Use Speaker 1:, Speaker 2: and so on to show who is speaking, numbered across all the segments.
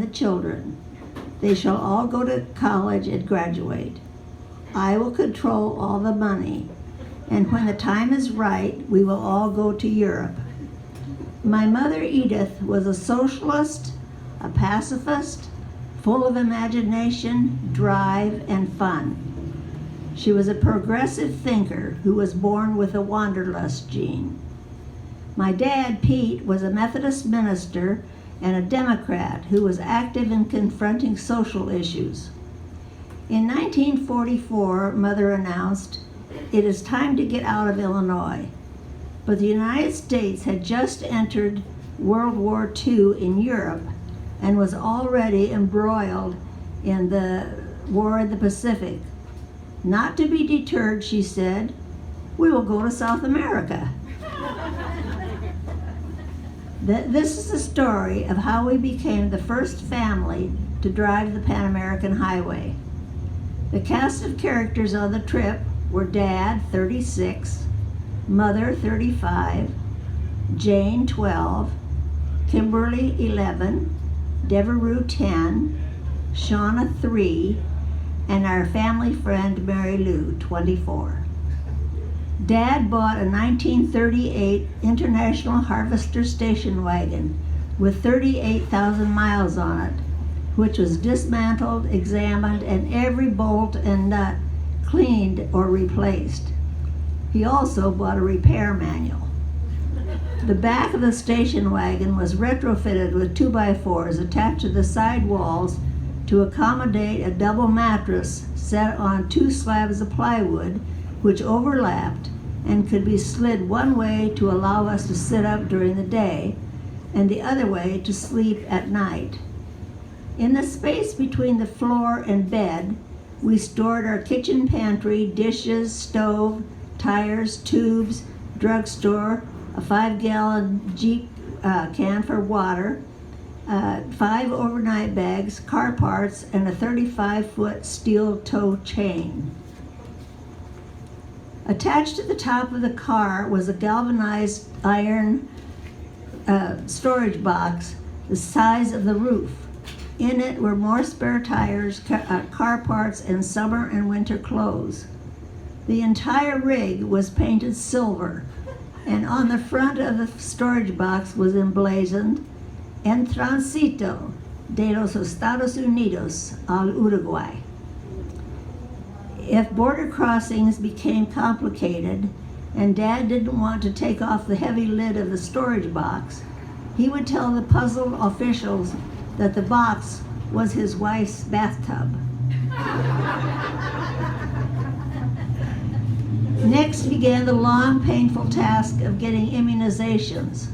Speaker 1: the children. They shall all go to college and graduate. I will control all the money, and when the time is right, we will all go to Europe. My mother Edith was a socialist, a pacifist, full of imagination, drive, and fun. She was a progressive thinker who was born with a wanderlust gene. My dad, Pete, was a Methodist minister and a Democrat who was active in confronting social issues. In 1944, Mother announced, "It is time to get out of Illinois." But the United States had just entered World War II in Europe and was already embroiled in the war in the Pacific. Not to be deterred, she said, "We will go to South America." This is the story of how we became the first family to drive the Pan American Highway. The cast of characters on the trip were Dad, 36, Mother, 35, Jane, 12, Kimberly, 11, Devereux, 10, Shauna, 3, and our family friend Mary Lou, 24. Dad bought a 1938 International Harvester station wagon with 38,000 miles on it, which was dismantled, examined, and every bolt and nut cleaned or replaced. He also bought a repair manual. The back of the station wagon was retrofitted with 2x4s attached to the side walls to accommodate a double mattress set on 2 slabs of plywood which overlapped and could be slid one way to allow us to sit up during the day and the other way to sleep at night. In the space between the floor and bed, we stored our kitchen pantry, dishes, stove, tires, tubes, drugstore, a 5-gallon Jeep can for water, 5 overnight bags, car parts, and a 35-foot steel toe chain. Attached to the top of the car was a galvanized iron storage box the size of the roof. In it were more spare tires, car parts, and summer and winter clothes. The entire rig was painted silver, and on the front of the storage box was emblazoned, "En Transito de los Estados Unidos al Uruguay." If border crossings became complicated and Dad didn't want to take off the heavy lid of the storage box, he would tell the puzzled officials that the box was his wife's bathtub. Next began the long, painful task of getting immunizations.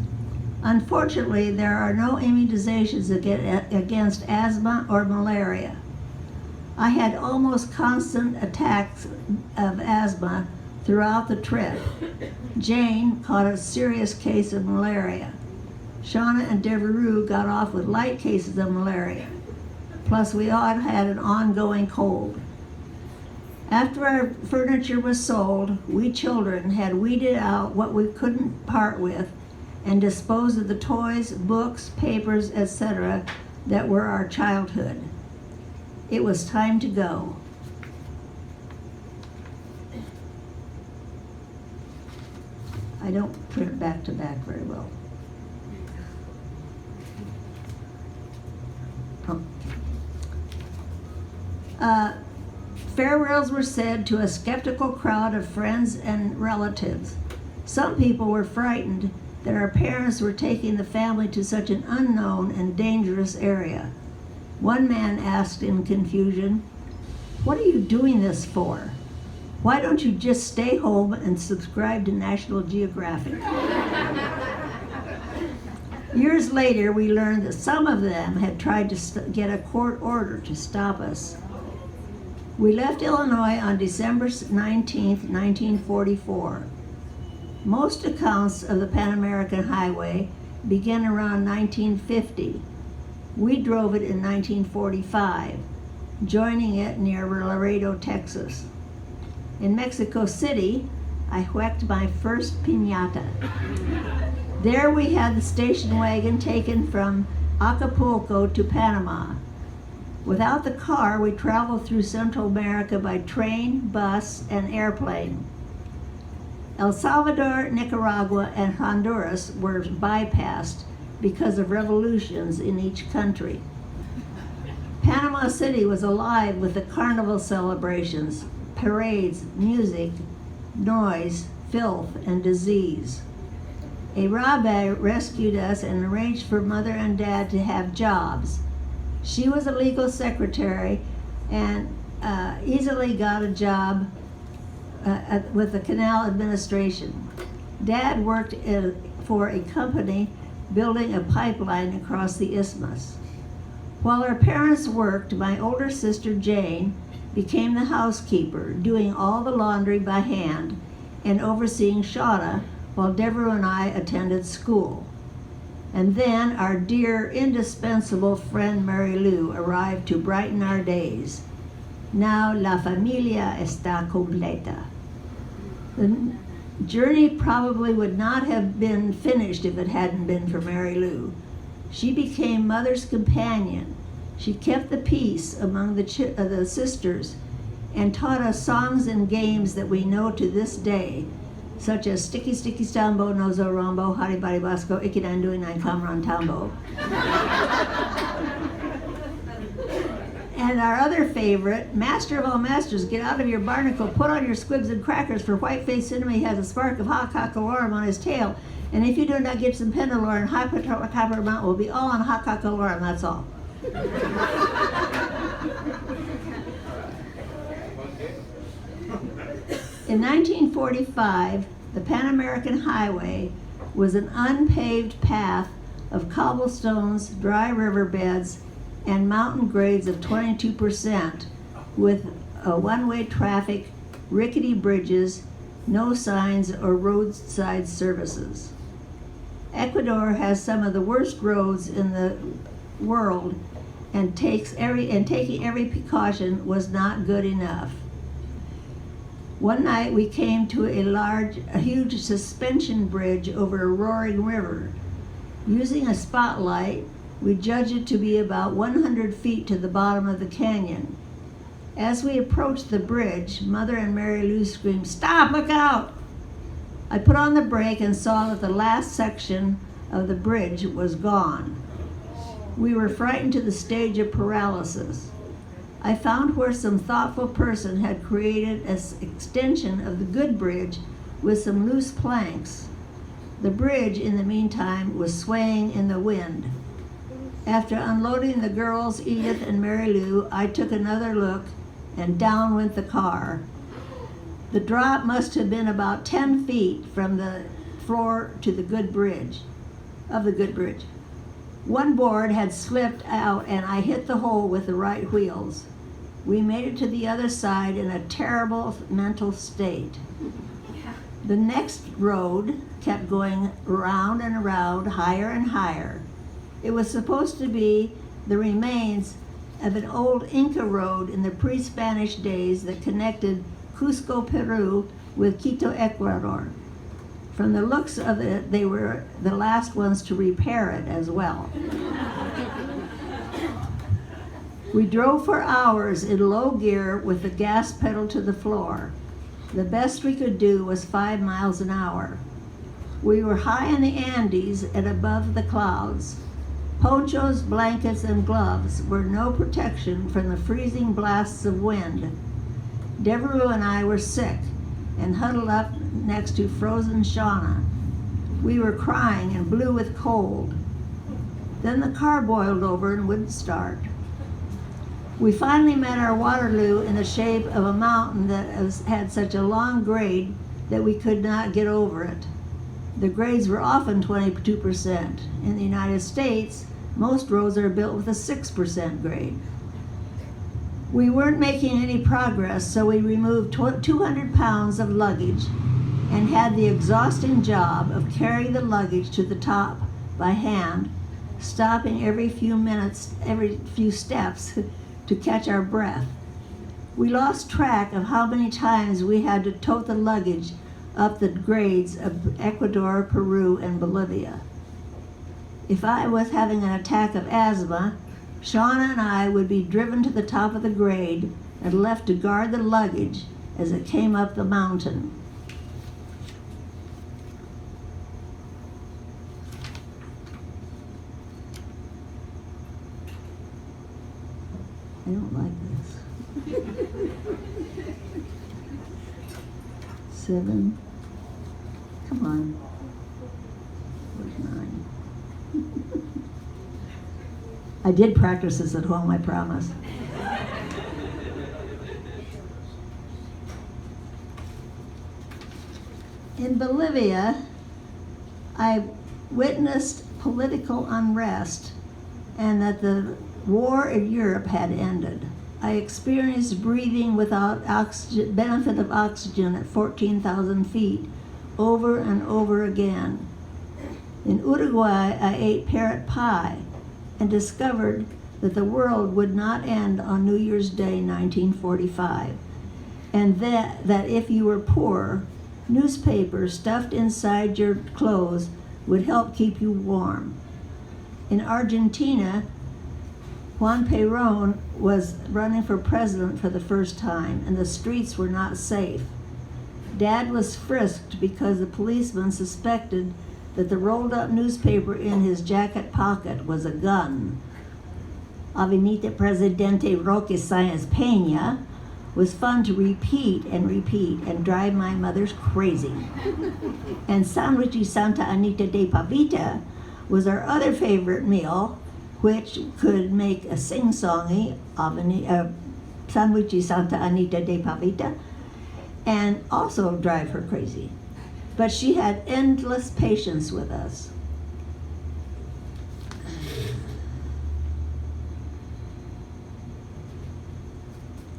Speaker 1: Unfortunately, there are no immunizations against asthma or malaria. I had almost constant attacks of asthma throughout the trip. Jane caught a serious case of malaria. Shauna and Devereux got off with light cases of malaria. Plus, we all had an ongoing cold. After our furniture was sold, we children had weeded out what we couldn't part with and disposed of the toys, books, papers, etc. that were our childhood. It was time to go. I don't print back to back very well. Farewells were said to a skeptical crowd of friends and relatives. Some people were frightened that our parents were taking the family to such an unknown and dangerous area. One man asked in confusion, "What are you doing this for? Why don't you just stay home and subscribe to National Geographic?" Years later, we learned that some of them had tried to get a court order to stop us. We left Illinois on December 19, 1944. Most accounts of the Pan American Highway begin around 1950. We drove it in 1945, joining it near Laredo, Texas. In Mexico City, I whacked my first piñata. There we had the station wagon taken from Acapulco to Panama. Without the car, we traveled through Central America by train, bus, and airplane. El Salvador, Nicaragua, and Honduras were bypassed because of revolutions in each country. Panama City was alive with the carnival celebrations, parades, music, noise, filth, and disease. A rabbi rescued us and arranged for Mother and Dad to have jobs. She was a legal secretary and easily got a job with the canal administration. Dad worked for a company building a pipeline across the isthmus. While our parents worked, my older sister Jane became the housekeeper, doing all the laundry by hand and overseeing Shawna while Deborah and I attended school. And then our dear, indispensable friend Mary Lou arrived to brighten our days. Now la familia está completa. The journey probably would not have been finished if it hadn't been for Mary Lou. She became Mother's companion. She kept the peace among the sisters and taught us songs and games that we know to this day, such as Sticky Sticky Stambo, Nozo Rombo, Hari Bari Basco, Ikidandu Nine Kamran Tambo. And our other favorite, Master of all masters, get out of your barnacle, put on your squibs and crackers, for white-faced enemy has a spark of hot cockalorum on his tail. And if you do not get some pendulum, high copper mount will be all on hot cockalorum, that's all. In 1945, the Pan American Highway was an unpaved path of cobblestones, dry riverbeds, and mountain grades of 22%, with one-way traffic, rickety bridges, no signs or roadside services. Ecuador has some of the worst roads in the world, and taking every precaution was not good enough. One night we came to a huge suspension bridge over a roaring river. Using a spotlight, we judged it to be about 100 feet to the bottom of the canyon. As we approached the bridge, Mother and Mary Lou screamed, "Stop, look out!" I put on the brake and saw that the last section of the bridge was gone. We were frightened to the stage of paralysis. I found where some thoughtful person had created an extension of the good bridge with some loose planks. The bridge, in the meantime, was swaying in the wind. After unloading the girls, Edith and Mary Lou, I took another look, and down went the car. The drop must have been about 10 feet from the floor to the good bridge. One board had slipped out, and I hit the hole with the right wheels. We made it to the other side in a terrible mental state. The next road kept going around and around, higher and higher. It was supposed to be the remains of an old Inca road in the pre-Spanish days that connected Cusco, Peru with Quito, Ecuador. From the looks of it, they were the last ones to repair it as well. We drove for hours in low gear with the gas pedal to the floor. The best we could do was 5 miles an hour. We were high in the Andes and above the clouds. Ponchos, blankets, and gloves were no protection from the freezing blasts of wind. Devereux and I were sick and huddled up next to frozen Shawna. We were crying and blue with cold. Then the car boiled over and wouldn't start. We finally met our Waterloo in the shape of a mountain that had such a long grade that we could not get over it. The grades were often 22%. In the United States, most roads are built with a 6% grade. We weren't making any progress, so we removed 200 pounds of luggage and had the exhausting job of carrying the luggage to the top by hand, stopping every few steps to catch our breath. We lost track of how many times we had to tote the luggage up the grades of Ecuador, Peru, and Bolivia. If I was having an attack of asthma, Shauna and I would be driven to the top of the grade and left to guard the luggage as it came up the mountain. I don't like this. 7. Come on. Where's 9? I did practice this at home, I promise. In Bolivia, I witnessed political unrest and that the war in Europe had ended. I experienced breathing without benefit of oxygen at 14,000 feet over and over again. In Uruguay, I ate parrot pie and discovered that the world would not end on New Year's Day 1945, and that if you were poor, newspapers stuffed inside your clothes would help keep you warm. In Argentina, Juan Perón was running for president for the first time, and the streets were not safe. Dad was frisked because the policeman suspected that the rolled-up newspaper in his jacket pocket was a gun. Avenida Presidente Roque Sáenz Peña was fun to repeat and drive my mother's crazy. And Sandwich y Santa Anita de Pavita was our other favorite meal, which could make a sing-songy Sandwich y Santa Anita de Pavita and also drive her crazy. But she had endless patience with us.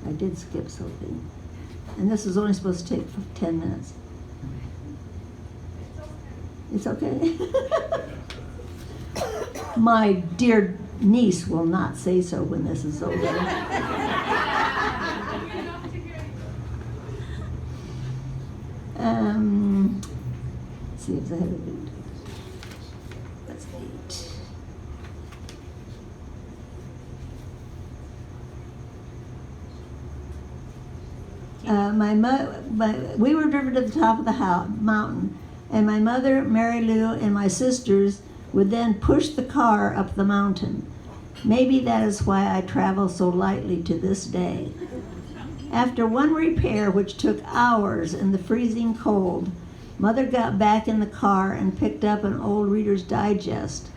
Speaker 1: I did skip something. And this is only supposed to take 10 minutes. It's okay? My dear niece will not say so when this is over. Let's see if I have a bit. That's 8. We were driven to the top of the mountain, and my mother, Mary Lou, and my sisters would then push the car up the mountain. Maybe that is why I travel so lightly to this day. After one repair, which took hours in the freezing cold, Mother got back in the car and picked up an old Reader's Digest.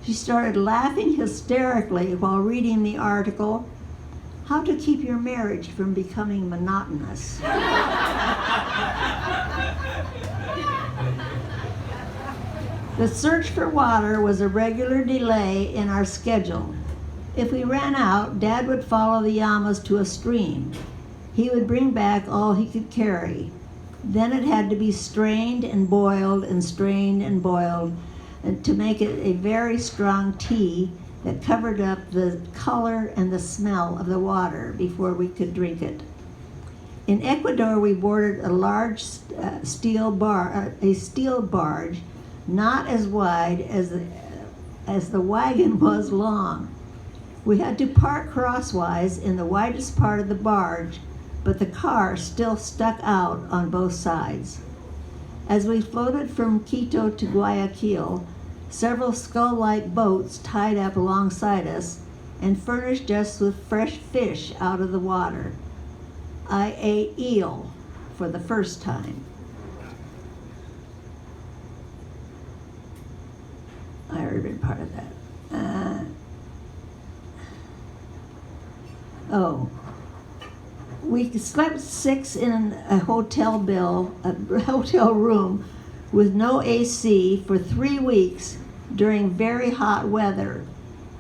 Speaker 1: She started laughing hysterically while reading the article, "How to Keep Your Marriage from Becoming Monotonous." The search for water was a regular delay in our schedule. If we ran out, Dad would follow the llamas to a stream. He would bring back all he could carry. Then it had to be strained and boiled and strained and boiled and to make it a very strong tea that covered up the color and the smell of the water before we could drink it. In Ecuador, we boarded a large steel barge, not as wide as the wagon was long. We had to park crosswise in the widest part of the barge, but the car still stuck out on both sides. As we floated from Quito to Guayaquil, several skull-like boats tied up alongside us and furnished us with fresh fish out of the water. I ate eel for the first time. I already read part of that. We slept 6 in a hotel room with no AC for 3 weeks during very hot weather.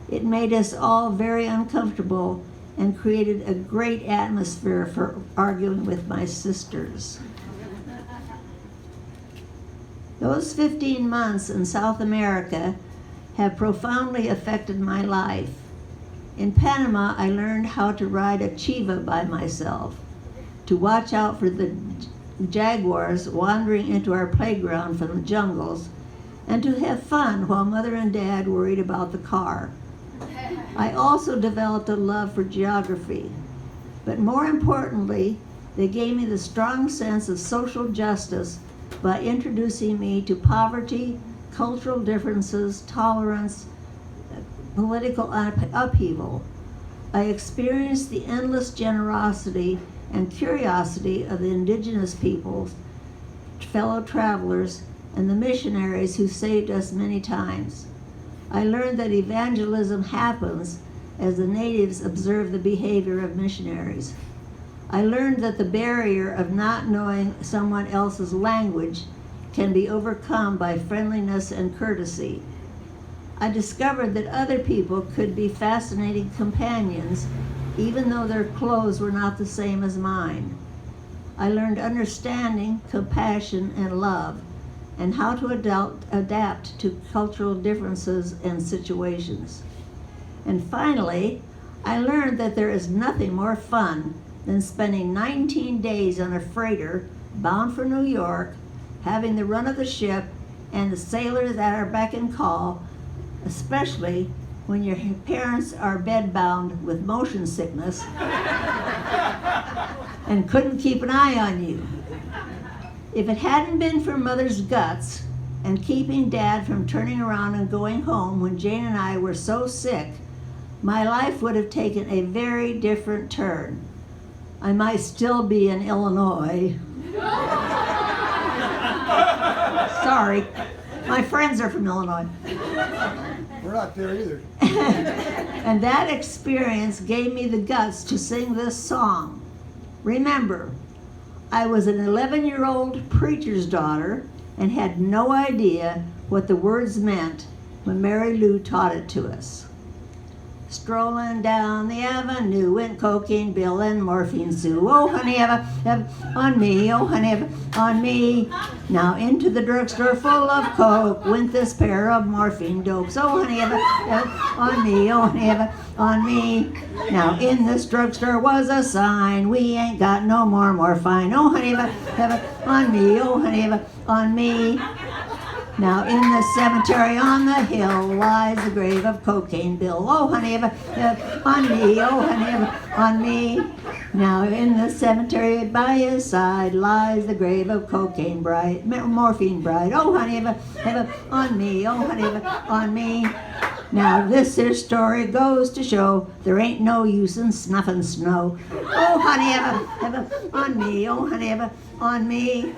Speaker 1: It made us all very uncomfortable and created a great atmosphere for arguing with my sisters. Those 15 months in South America have profoundly affected my life. In Panama, I learned how to ride a chiva by myself, to watch out for the jaguars wandering into our playground from the jungles, and to have fun while Mother and Dad worried about the car. I also developed a love for geography, but more importantly, they gave me the strong sense of social justice by introducing me to poverty, cultural differences, tolerance, political upheaval. I experienced the endless generosity and curiosity of the indigenous peoples, fellow travelers, and the missionaries who saved us many times. I learned that evangelism happens as the natives observe the behavior of missionaries. I learned that the barrier of not knowing someone else's language can be overcome by friendliness and courtesy. I discovered that other people could be fascinating companions, even though their clothes were not the same as mine. I learned understanding, compassion, and love, and how to adapt to cultural differences and situations. And finally, I learned that there is nothing more fun than spending 19 days on a freighter bound for New York, having the run of the ship and the sailors at our beck and call, especially when your parents are bedbound with motion sickness and couldn't keep an eye on you. If it hadn't been for Mother's guts and keeping Dad from turning around and going home when Jane and I were so sick, my life would have taken a very different turn. I might still be in Illinois. Sorry, my friends are from Illinois.
Speaker 2: We're not there either.
Speaker 1: And that experience gave me the guts to sing this song. Remember, I was an 11-year-old preacher's daughter and had no idea what the words meant when Mary Lou taught it to us. Strolling down the avenue went Cocaine Bill and Morphine Sue. Oh, honey, have on me, oh, honey, have on me. Now into the drugstore full of coke went this pair of morphine dopes. Oh, honey, have on me, oh, honey, have on me. Now in this drugstore was a sign, we ain't got no more morphine. Oh, honey, have on me, oh, honey, have on me. Now in the cemetery on the hill lies the grave of Cocaine Bill. Oh, honey, on me, oh, honey, on me. Now in the cemetery by his side lies the grave of Cocaine Bride, Morphine Bride. Oh, honey, on me, oh, honey, on me. Now this here story goes to show there ain't no use in snuffing snow. Oh, honey, on me, oh, honey, on me.